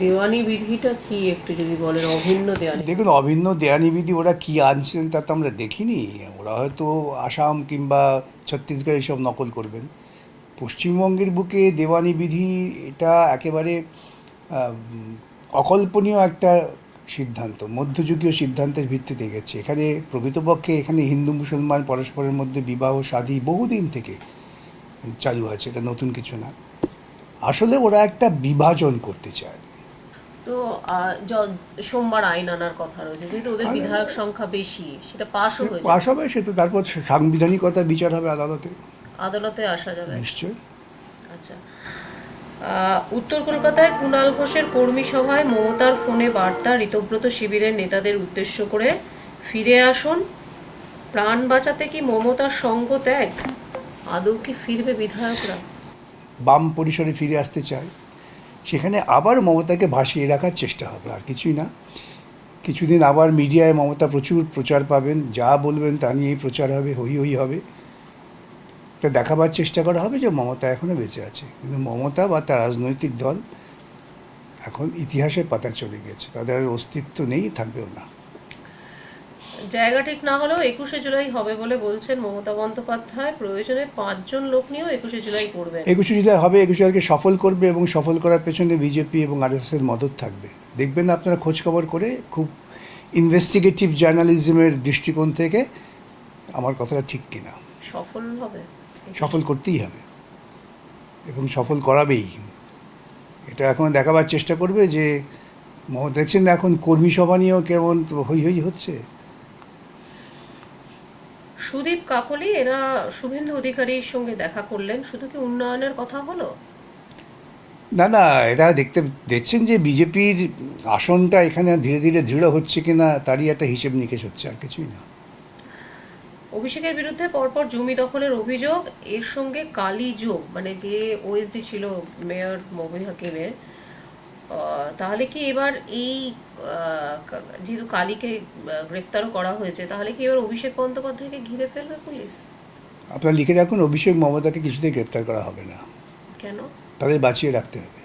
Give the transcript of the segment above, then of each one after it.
দেওয়ানি বিধিটা কি একটু যদি বলেন, অভিন্ন দেওয়ানি দেখুন, বিধি? অভিন্ন দেয়ানিবিধি ওরা কি আনছেন তা তো আমরা দেখিনি। ওরা হয়তো আসাম কিংবা ছত্তিশগড় এসব নকল করবেন। পশ্চিমবঙ্গের বুকে দেওয়ানি বিধি এটা একেবারে অকল্পনীয় একটা সিদ্ধান্ত, মধ্যযুগীয় সিদ্ধান্তের ভিত্তিতে গেছে। এখানে প্রকৃতপক্ষে এখানে হিন্দু মুসলমান পরস্পরের মধ্যে বিবাহ শাদী বহুদিন থেকে চালু আছে, এটা নতুন কিছু না। আসলে ওরা একটা বিভাজন করতে চায়। তো সোমবার আইন আনার কথা রয়েছে, যেহেতু ওদের আর বিধায়ক সংখ্যা বেশি, সেটা পাশও হয়ে পাশ যাবে। হবে, সে তো তারপর সাংবিধানিকতা বিচার হবে আদালতে। আদালতে আসা যাবে। নিশ্চয়। আচ্ছা। উত্তর কলকাতায় কুণাল ঘোষের কর্মী সভায় মমতার ফোনে বার্তা, ঋতব্রত শিবিরের নেতাদের উদ্দেশ্য করে, ফিরে আসুন, প্রাণ বাঁচাতে কি মমতার সঙ্গ ত্যাগ? আদৌ কি ফিরবে বিধায়করা? বাম পরিসরে ফিরে আসতে চায়, সেখানে আবার মমতাকে ভাসিয়ে রাখার চেষ্টা হবে, আর কিছুই না। কিছুদিন আবার মিডিয়ায় মমতা প্রচুর প্রচার পাবেন, যা বলবেন তা নিয়েই প্রচার হবে, হই হই হবে। তা দেখাবার চেষ্টা করা হবে যে মমতা এখনও বেঁচে আছে, কিন্তু মমতা বা তার রাজনৈতিক দল এখন ইতিহাসের পাতা চলে গেছে, তাদের আর অস্তিত্ব নেই, থাকবেও না। জায়গা ঠিক না হলেও 21শে জুলাই হবে বলে বলছেন মমতা বন্দ্যোপাধ্যায়। প্রয়োজনে 5জন লোক নিয়েও 21শে জুলাই করবেন। 21শে জুলাই হবে, 21শে জুলাইকে সফল করবে, এবং সফল করার পেছনে বিজেপি এবং আরএসএসের মদত থাকবে। দেখবেন আপনারা খোঁজখবর করে, খুব ইনভেস্টিগেটিভ জার্নালিজমের দৃষ্টিকোণ থেকে আমার কথাটা ঠিক কিনা। সফল হবে। সফল করতেই হবে এবং সফল করাবেই। এটা এখন দেখাবার চেষ্টা করবে যে দেখছেন না এখন কর্মী সভা নিয়েও কেমন হই হই হচ্ছে। সুদীপ কাকলি এরা শুভেন্দু অধিকারীর সঙ্গে দেখা করলেন, শুধু কি উন্নয়নের কথা হলো? না না, এরা দেখছেন যে বিজেপির আসনটা এখানে ধীরে ধীরে দৃঢ় হচ্ছে কিনা, তারই একটা হিসেব নিকেশ হচ্ছে, আর কিছুই না। অভিষেকের বিরুদ্ধে পরপর জমি দখলের অভিযোগ, এর সঙ্গে কালি যোগ, মানে যে ওএসডি ছিল মেয়র মবিন হাকিমের, তাহলে কি এবার এই যেহেতু কালীকে গ্রেফতারও করা হয়েছে, তাহলে কি এবার অভিষেক বন্দ্যোপাধ্যায়কে ঘিরে ফেলবে পুলিশ? আপনারা লিখে রাখুন, অভিষেক মমতাকে কিছুতেই গ্রেপ্তার করা হবে না, কেন? তাদের বাঁচিয়ে রাখতে হবে।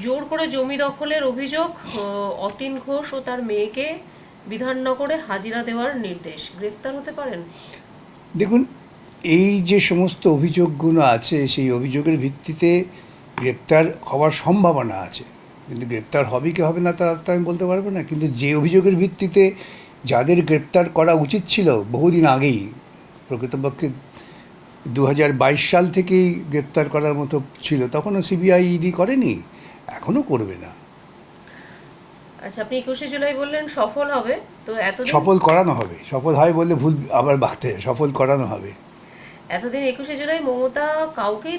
জোর করে জমি দখলের অভিযোগ, অতীন ঘোষ ও তার মেয়েকে বিধাননগরে হাজিরা দেওয়ার নির্দেশ, গ্রেফতার হতে পারেন? দেখুন, এই যে সমস্ত অভিযোগগুলো আছে, সেই অভিযোগের ভিত্তিতে গ্রেপ্তার হওয়ার সম্ভাবনা আছে, কিন্তু গ্রেপ্তার হবে কি হবে না তা তো আমি বলতে পারবো না। কিন্তু যে অভিযোগের ভিত্তিতে যাদের গ্রেপ্তার করা উচিত ছিল বহুদিন আগেই, প্রকৃতপক্ষে 2022 সাল থেকেই গ্রেপ্তার করার মতো ছিল, তখনও সিবিআই ইডি করেনি, এখনও করবে না। আচ্ছা, আপনি 21শে জুলাই বললেন সফল হবে, তো এতদিন সফল করানো হবে, সফল হয় বললে ভুল আবার বাড়তে, সফল করানো হবে। এতদিন 21শে জুলাই মমতা কাউকেই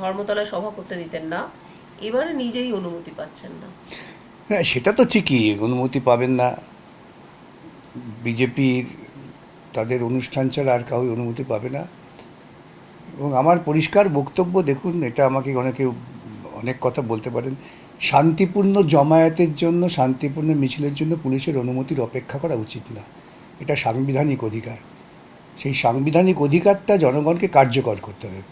ধর্মতলায় সভা করতে দিতেন না, এবারে নিজেই অনুমতি পাচ্ছেন না। হ্যাঁ, সেটা তো ঠিকই, অনুমতি পাবেন না। বিজেপির তাদের অনুষ্ঠান ছাড়া আর কাউই অনুমতি পাবে না। এবং আমার পরিষ্কার বক্তব্য, দেখুন, এটা আমাকে অনেকে অনেক কথা বলতে পারেন, শান্তিপূর্ণ জমায়েতের জন্য, শান্তিপূর্ণ মিছিলের জন্য পুলিশের অনুমতির অপেক্ষা করা উচিত না। এটা সাংবিধানিক অধিকার, সেই সাংবিধানিক অধিকারটা জনগণকে কার্যকর করতে হবে।